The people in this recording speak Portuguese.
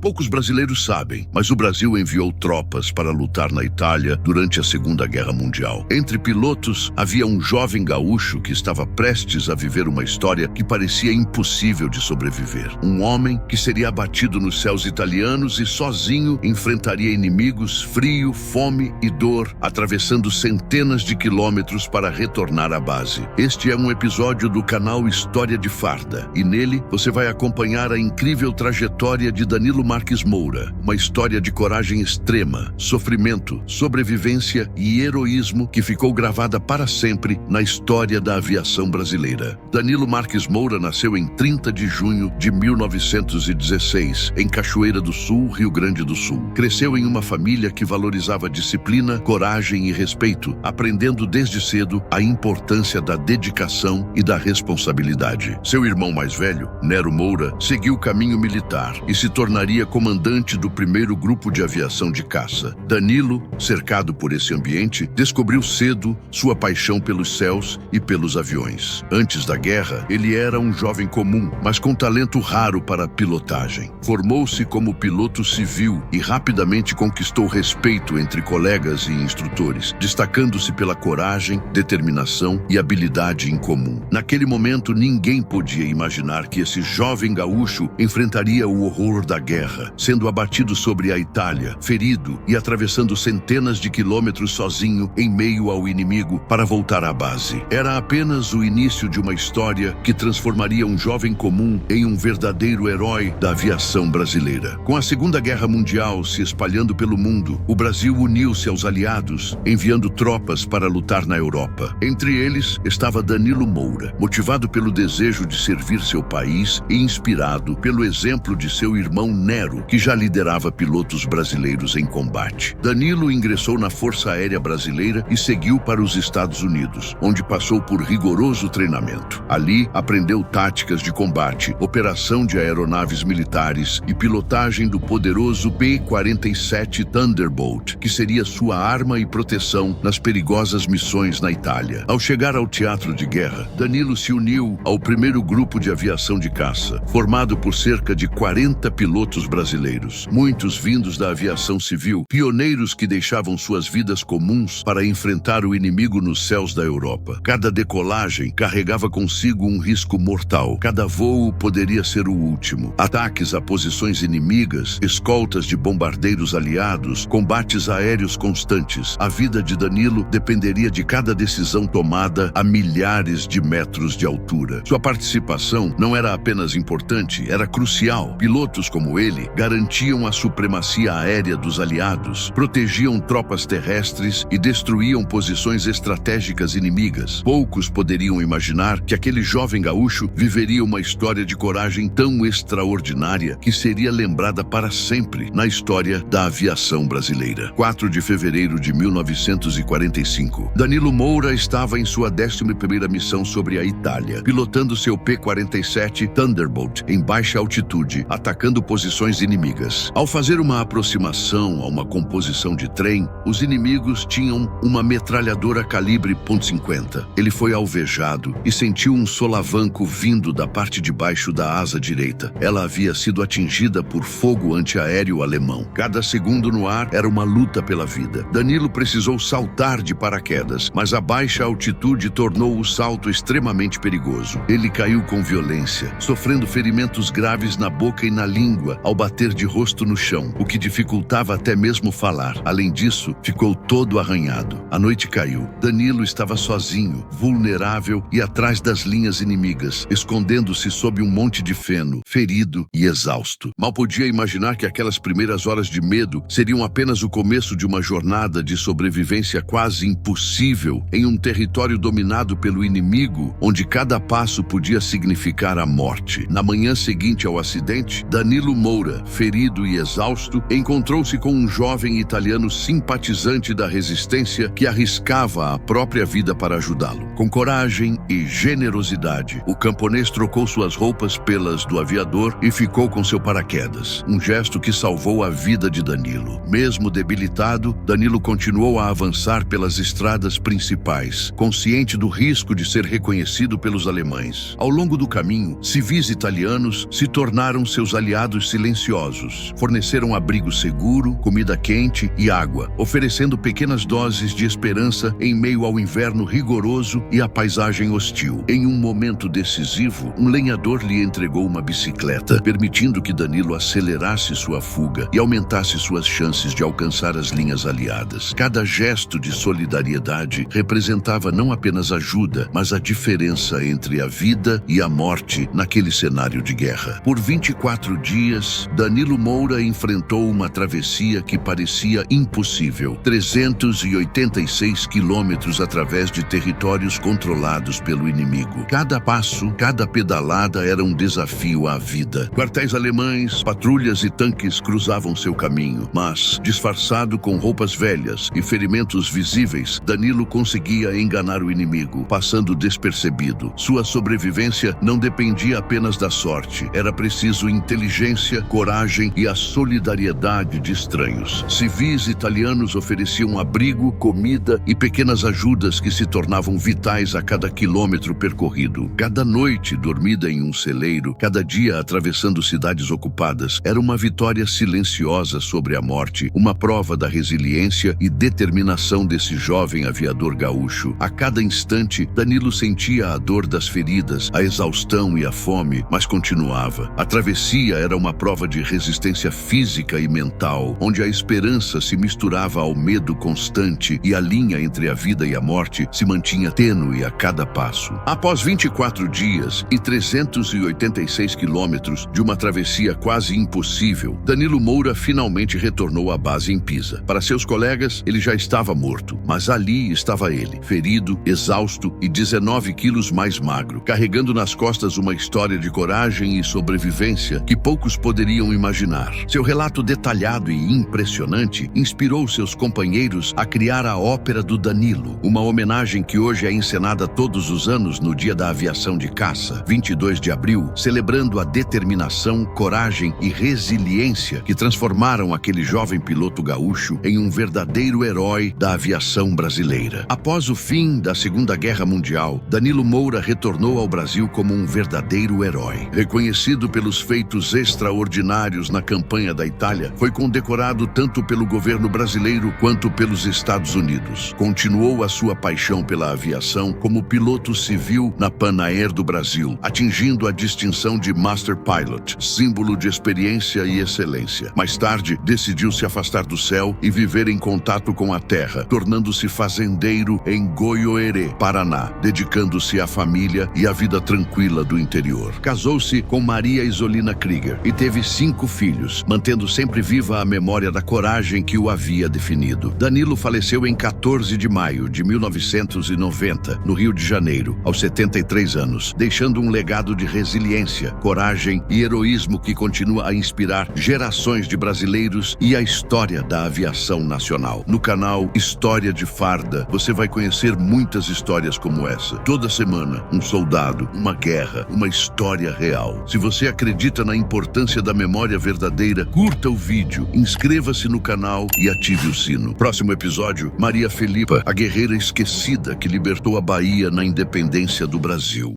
Poucos brasileiros sabem, mas o Brasil enviou tropas para lutar na Itália durante a Segunda Guerra Mundial. Entre pilotos, havia um jovem gaúcho que estava prestes a viver uma história que parecia impossível de sobreviver. Um homem que seria abatido nos céus italianos e sozinho enfrentaria inimigos, frio, fome e dor, atravessando centenas de quilômetros para retornar à base. Este é um episódio do canal História de Farda, e nele você vai acompanhar a incrível trajetória de Danilo Marques Moura, uma história de coragem extrema, sofrimento, sobrevivência e heroísmo que ficou gravada para sempre na história da aviação brasileira. Danilo Marques Moura nasceu em 30 de junho de 1916, em Cachoeira do Sul, Rio Grande do Sul. Cresceu em uma família que valorizava disciplina, coragem e respeito, aprendendo desde cedo a importância da dedicação e da responsabilidade. Seu irmão mais velho, Nero Moura, seguiu o caminho militar e se tornaria comandante do primeiro grupo de aviação de caça. Danilo, cercado por esse ambiente, descobriu cedo sua paixão pelos céus e pelos aviões. Antes da guerra, ele era um jovem comum, mas com talento raro para a pilotagem. Formou-se como piloto civil e rapidamente conquistou respeito entre colegas e instrutores, destacando-se pela coragem, determinação e habilidade em comum. Naquele momento, ninguém podia imaginar que esse jovem gaúcho enfrentaria o horror da guerra, sendo abatido sobre a Itália, ferido e atravessando centenas de quilômetros sozinho em meio ao inimigo para voltar à base. Era apenas o início de uma história que transformaria um jovem comum em um verdadeiro herói da aviação brasileira. Com a Segunda Guerra Mundial se espalhando pelo mundo, o Brasil uniu-se aos aliados, enviando tropas para lutar na Europa. Entre eles estava Danilo Moura, motivado pelo desejo de servir seu país e inspirado pelo exemplo de seu irmão Nero, que já liderava pilotos brasileiros em combate. Danilo ingressou na Força Aérea Brasileira e seguiu para os Estados Unidos, onde passou por rigoroso treinamento. Ali, aprendeu táticas de combate, operação de aeronaves militares e pilotagem do poderoso P-47 Thunderbolt, que seria sua arma e proteção nas perigosas missões na Itália. Ao chegar ao teatro de guerra, Danilo se uniu ao primeiro grupo de aviação de caça, formado por cerca de 40 pilotos brasileiros, muitos vindos da aviação civil, pioneiros que deixavam suas vidas comuns para enfrentar o inimigo nos céus da Europa. Cada decolagem carregava consigo um risco mortal. Cada voo poderia ser o último. Ataques a posições inimigas, escoltas de bombardeiros aliados, combates aéreos constantes. A vida de Danilo dependeria de cada decisão tomada a milhares de metros de altura. Sua participação não era apenas importante, era crucial. Pilotos como ele garantiam a supremacia aérea dos aliados, protegiam tropas terrestres e destruíam posições estratégicas inimigas. Poucos poderiam imaginar que aquele jovem gaúcho viveria uma história de coragem tão extraordinária que seria lembrada para sempre na história da aviação brasileira. 4 de fevereiro de 1945. Danilo Moura estava em sua 11ª missão sobre a Itália, pilotando seu P-47 Thunderbolt em baixa altitude, atacando posições inimigas. Ao fazer uma aproximação a uma composição de trem, os inimigos tinham uma metralhadora calibre .50. Ele foi alvejado e sentiu um solavanco vindo da parte de baixo da asa direita. Ela havia sido atingida por fogo antiaéreo alemão. Cada segundo no ar era uma luta pela vida. Danilo precisou saltar de paraquedas, mas a baixa altitude tornou o salto extremamente perigoso. Ele caiu com violência, sofrendo ferimentos graves na boca e na língua ao bater de rosto no chão, o que dificultava até mesmo falar. Além disso, ficou todo arranhado. A noite caiu. Danilo estava sozinho, vulnerável e atrás das linhas inimigas, escondendo-se sob um monte de feno, ferido e exausto. Mal podia imaginar que aquelas primeiras horas de medo seriam apenas o começo de uma jornada de sobrevivência quase impossível em um território dominado pelo inimigo, onde cada passo podia significar a morte. Na manhã seguinte ao acidente, Danilo Moura, ferido e exausto, encontrou-se com um jovem italiano simpatizante da resistência que arriscava a própria vida para ajudá-lo. Com coragem e generosidade, o camponês trocou suas roupas pelas do aviador e ficou com seu paraquedas, um gesto que salvou a vida de Danilo. Mesmo debilitado, Danilo continuou a avançar pelas estradas principais, consciente do risco de ser reconhecido pelos alemães. Ao longo do caminho, civis italianos se tornaram seus aliados silenciosos silenciosos. Forneceram abrigo seguro, comida quente e água, oferecendo pequenas doses de esperança em meio ao inverno rigoroso e à paisagem hostil. Em um momento decisivo, um lenhador lhe entregou uma bicicleta, permitindo que Danilo acelerasse sua fuga e aumentasse suas chances de alcançar as linhas aliadas. Cada gesto de solidariedade representava não apenas ajuda, mas a diferença entre a vida e a morte naquele cenário de guerra. Por 24 dias, Danilo Moura enfrentou uma travessia que parecia impossível. 386 quilômetros através de territórios controlados pelo inimigo. Cada passo, cada pedalada era um desafio à vida. Quartéis alemães, patrulhas e tanques cruzavam seu caminho, mas, disfarçado com roupas velhas e ferimentos visíveis, Danilo conseguia enganar o inimigo, passando despercebido. Sua sobrevivência não dependia apenas da sorte. Era preciso inteligência, coragem e a solidariedade de estranhos. Civis italianos ofereciam abrigo, comida e pequenas ajudas que se tornavam vitais a cada quilômetro percorrido. Cada noite dormida em um celeiro, cada dia atravessando cidades ocupadas, era uma vitória silenciosa sobre a morte, uma prova da resiliência e determinação desse jovem aviador gaúcho. A cada instante, Danilo sentia a dor das feridas, a exaustão e a fome, mas continuava. A travessia era uma prova de resistência física e mental, onde a esperança se misturava ao medo constante e a linha entre a vida e a morte se mantinha tênue a cada passo. Após 24 dias e 386 quilômetros de uma travessia quase impossível, Danilo Moura finalmente retornou à base em Pisa. Para seus colegas, ele já estava morto, mas ali estava ele, ferido, exausto e 19 quilos mais magro, carregando nas costas uma história de coragem e sobrevivência que poucos poderiam imaginar. Seu relato detalhado e impressionante inspirou seus companheiros a criar a Ópera do Danilo, uma homenagem que hoje é encenada todos os anos no Dia da Aviação de Caça, 22 de abril, celebrando a determinação, coragem e resiliência que transformaram aquele jovem piloto gaúcho em um verdadeiro herói da aviação brasileira. Após o fim da Segunda Guerra Mundial, Danilo Moura retornou ao Brasil como um verdadeiro herói. Reconhecido pelos feitos extraordinários na campanha da Itália, foi condecorado tanto pelo governo brasileiro quanto pelos Estados Unidos. Continuou a sua paixão pela aviação como piloto civil na Pan Air do Brasil, atingindo a distinção de Master Pilot, símbolo de experiência e excelência. Mais tarde, decidiu se afastar do céu e viver em contato com a terra, tornando-se fazendeiro em Goiôerê, Paraná, dedicando-se à família e à vida tranquila do interior. Casou-se com Maria Isolina Krieger e teve 5 filhos, mantendo sempre viva a memória da coragem que o havia definido. Danilo faleceu em 14 de maio de 1990, no Rio de Janeiro, aos 73 anos, deixando um legado de resiliência, coragem e heroísmo que continua a inspirar gerações de brasileiros e a história da aviação nacional. No canal História de Farda, você vai conhecer muitas histórias como essa. Toda semana, um soldado, uma guerra, uma história real. Se você acredita na importância da memória verdadeira, curta o vídeo, inscreva-se no canal e ative o sino. Próximo episódio, Maria Felipa, a guerreira esquecida que libertou a Bahia na independência do Brasil.